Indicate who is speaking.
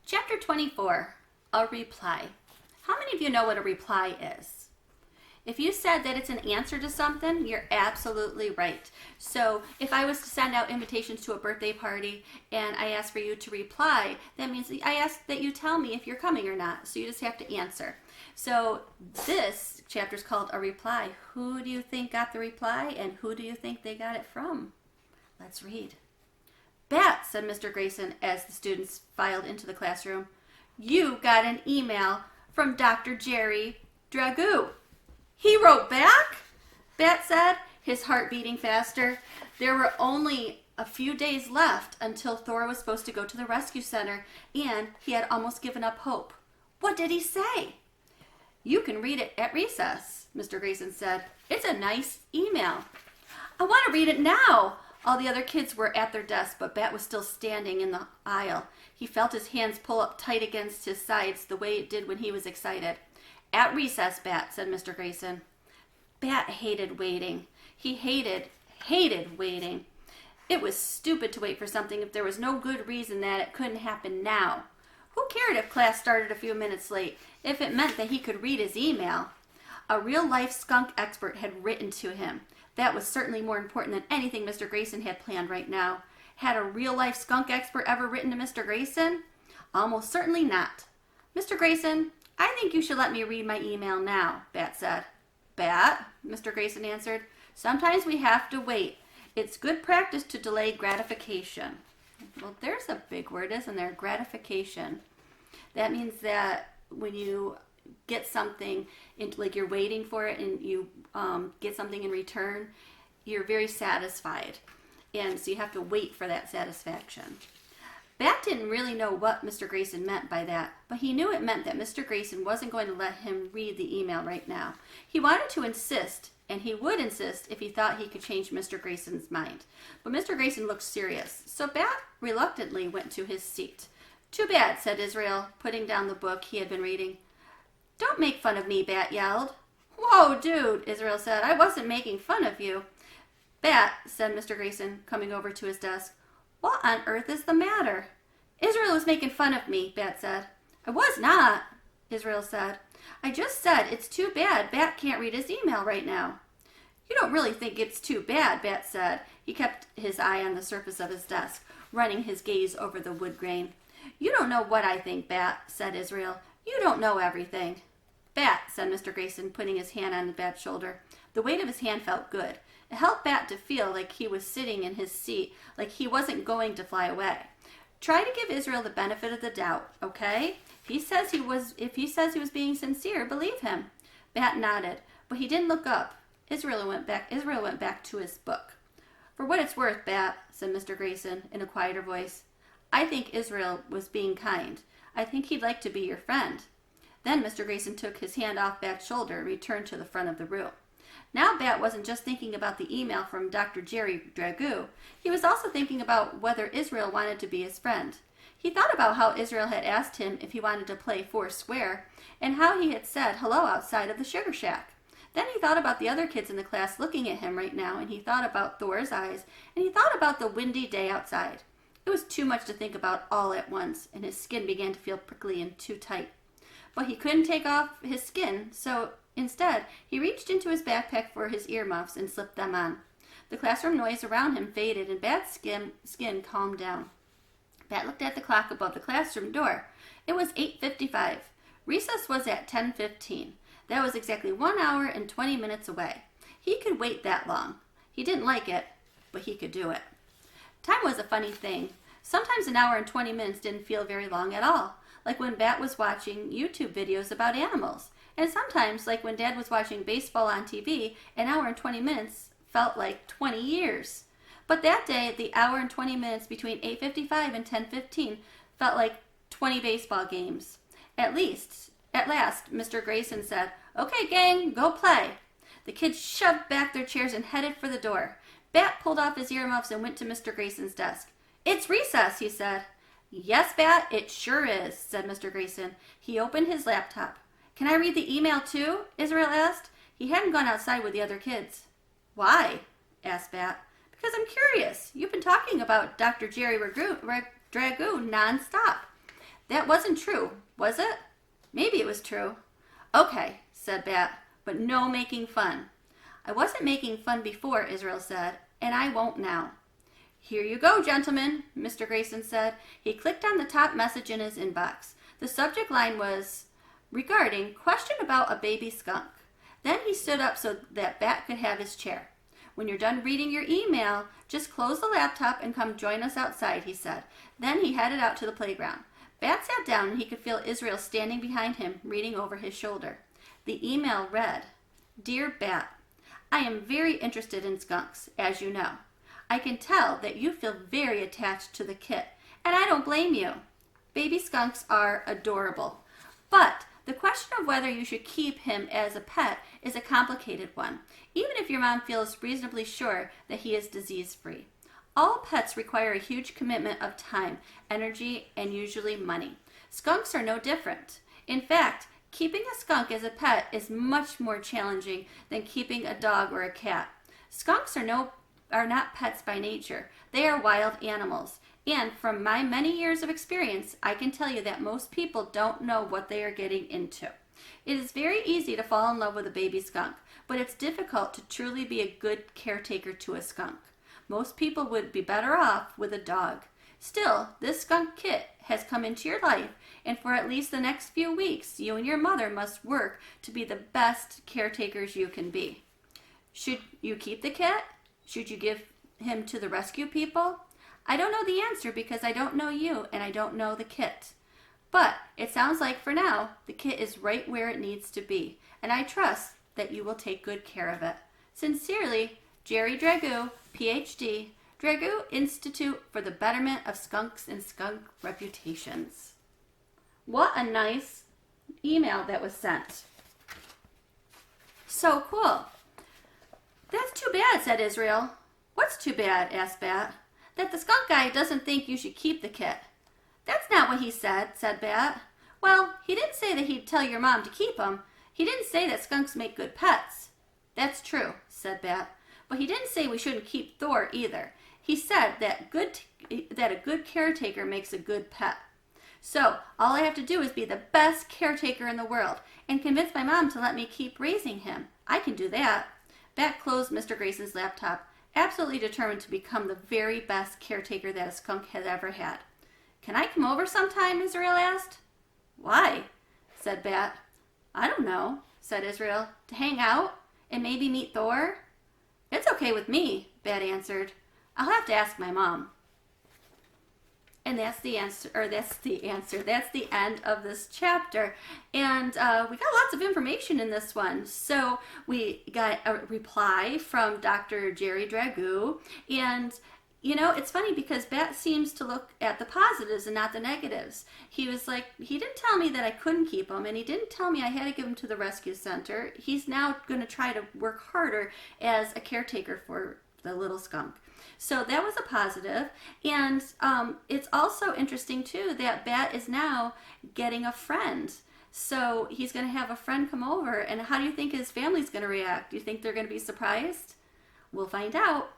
Speaker 1: Chapter 24, a reply. How many of you know what a reply is? If you said that it's an answer to something, you're absolutely right. So if I was to send out invitations to a birthday party and I ask for you to reply, that means I ask that you tell me if you're coming or not. So you just have to answer. So this chapter is called a reply. Who do you think got the reply and who do you think they got it from? Let's read. "Bet," said Mr. Grayson as the students filed into the classroom, "you got an email from Dr. Jerry Dragoo." "He wrote back?" Bet said, his heart beating faster. There were only a few days left until Thor was supposed to go to the rescue center, and he had almost given up hope. "What did he say?" "You can read it at recess," Mr. Grayson said. "It's a nice email." "I want to read it now." All the other kids were at their desks, but Bat was still standing in the aisle. He felt his hands pull up tight against his sides the way it did when he was excited. "At recess, Bat," said Mr. Grayson. Bat hated waiting. He hated waiting. It was stupid to wait for something if there was no good reason that it couldn't happen now. Who cared if class started a few minutes late, if it meant that he could read his email? A real-life skunk expert had written to him. That was certainly more important than anything Mr. Grayson had planned right now. Had a real-life skunk expert ever written to Mr. Grayson? Almost certainly not. "Mr. Grayson, I think you should let me read my email now," Bat said. "Bat," Mr. Grayson answered, "sometimes we have to wait. It's good practice to delay gratification." Well, there's a big word, isn't there? Gratification. That means that when you get something, like you're waiting for it and you get something in return, you're very satisfied. And so you have to wait for that satisfaction. Bat didn't really know what Mr. Grayson meant by that, but he knew it meant that Mr. Grayson wasn't going to let him read the email right now. He wanted to insist, and he would insist if he thought he could change Mr. Grayson's mind. But Mr. Grayson looked serious, so Bat reluctantly went to his seat. "Too bad," said Israel, putting down the book he had been reading. "Don't make fun of me," Bat yelled. "Whoa, dude," Israel said. "I wasn't making fun of you." "Bat," said Mr. Grayson, coming over to his desk, "what on earth is the matter?" "Israel was making fun of me," Bat said. "I was not," Israel said. "I just said it's too bad Bat can't read his email right now." "You don't really think it's too bad," Bat said. He kept his eye on the surface of his desk, running his gaze over the wood grain. "You don't know what I think, Bat," said Israel. "You don't know everything." "Bat," said Mr. Grayson, putting his hand on Bat's shoulder. The weight of his hand felt good. It helped Bat to feel like he was sitting in his seat, like he wasn't going to fly away. "Try to give Israel the benefit of the doubt, okay? If he says he was being sincere, believe him." Bat nodded, but he didn't look up. Israel went back to his book. "For what it's worth, Bat," said Mr. Grayson in a quieter voice, "I think Israel was being kind. I think he'd like to be your friend." Then Mr. Grayson took his hand off Bat's shoulder and returned to the front of the room. Now Bat wasn't just thinking about the email from Dr. Jerry Dragoo. He was also thinking about whether Israel wanted to be his friend. He thought about how Israel had asked him if he wanted to play Foursquare, and how he had said hello outside of the sugar shack. Then he thought about the other kids in the class looking at him right now, and he thought about Thor's eyes, and he thought about the windy day outside. It was too much to think about all at once, and his skin began to feel prickly and too tight. But he couldn't take off his skin, so instead, he reached into his backpack for his earmuffs and slipped them on. The classroom noise around him faded, and Bat's skin calmed down. Bat looked at the clock above the classroom door. It was 8:55. Recess was at 10:15. That was exactly 1 hour and 20 minutes away. He could wait that long. He didn't like it, but he could do it. Time was a funny thing. Sometimes an hour and 20 minutes didn't feel very long at all, like when Bat was watching YouTube videos about animals. And sometimes, like when Dad was watching baseball on TV, an hour and 20 minutes felt like 20 years. But that day, the hour and 20 minutes between 8:55 and 10:15 felt like 20 baseball games. At last, Mr. Grayson said, "Okay, gang, go play." The kids shoved back their chairs and headed for the door. Bat pulled off his earmuffs and went to Mr. Grayson's desk. "It's recess," he said. "Yes, Bat, it sure is," said Mr. Grayson. He opened his laptop. "Can I read the email too?" Israel asked. He hadn't gone outside with the other kids. "Why?" asked Bat. "Because I'm curious. You've been talking about Dr. Jerry Dragoo nonstop." That wasn't true, was it? Maybe it was true. Okay, said Bat, but no making fun. I wasn't making fun before, Israel said, and I won't now. Here you go, gentlemen, Mr. Grayson said. He clicked on the top message in his inbox. The subject line was, regarding question about a baby skunk. Then he stood up so that Bat could have his chair. When you're done reading your email, just close the laptop and come join us outside, he said. Then he headed out to the playground. Bat sat down and he could feel Israel standing behind him, reading over his shoulder. The email read, Dear Bat, I am very interested in skunks, as you know. I can tell that you feel very attached to the kit, and I don't blame you. Baby skunks are adorable. But the question of whether you should keep him as a pet is a complicated one, even if your mom feels reasonably sure that he is disease-free. All pets require a huge commitment of time, energy, and usually money. Skunks are no different. In fact, keeping a skunk as a pet is much more challenging than keeping a dog or a cat. Skunks are not pets by nature. They are wild animals. And from my many years of experience, I can tell you that most people don't know what they are getting into. It is very easy to fall in love with a baby skunk, but it's difficult to truly be a good caretaker to a skunk. Most people would be better off with a dog. Still, this skunk kit has come into your life, and for at least the next few weeks, you and your mother must work to be the best caretakers you can be. Should you keep the kit? Should you give him to the rescue people? I don't know the answer because I don't know you and I don't know the kit. But it sounds like for now, the kit is right where it needs to be, and I trust that you will take good care of it. Sincerely, Jerry Dragoo, PhD, Dragoo Institute for the Betterment of Skunks and Skunk Reputations. What a nice email that was sent. So cool. That's too bad, said Israel. What's too bad? Asked Bat. That the skunk guy doesn't think you should keep the kit. That's not what he said Bat. Well, he didn't say that he'd tell your mom to keep him. He didn't say that skunks make good pets. That's true, said Bat. But he didn't say we shouldn't keep Thor either. He said that a good caretaker makes a good pet. So all I have to do is be the best caretaker in the world and convince my mom to let me keep raising him. I can do that. Bat closed Mr. Grayson's laptop, absolutely determined to become the very best caretaker that a skunk has ever had. Can I come over sometime? Israel asked. Why? Said Bat. I don't know, said Israel. To hang out and maybe meet Thor? It's okay with me, Bat answered. I'll have to ask my mom. And that's the answer. That's the end of this chapter. And we got lots of information in this one. So we got a reply from Dr. Jerry Dragoo. And, you know, it's funny because Bat seems to look at the positives and not the negatives. He was like, he didn't tell me that I couldn't keep him, and he didn't tell me I had to give him to the rescue center. He's now going to try to work harder as a caretaker for the little skunk. So that was a positive. And it's also interesting, too, that Bat is now getting a friend. So he's going to have a friend come over. And how do you think his family's going to react? Do you think they're going to be surprised? We'll find out.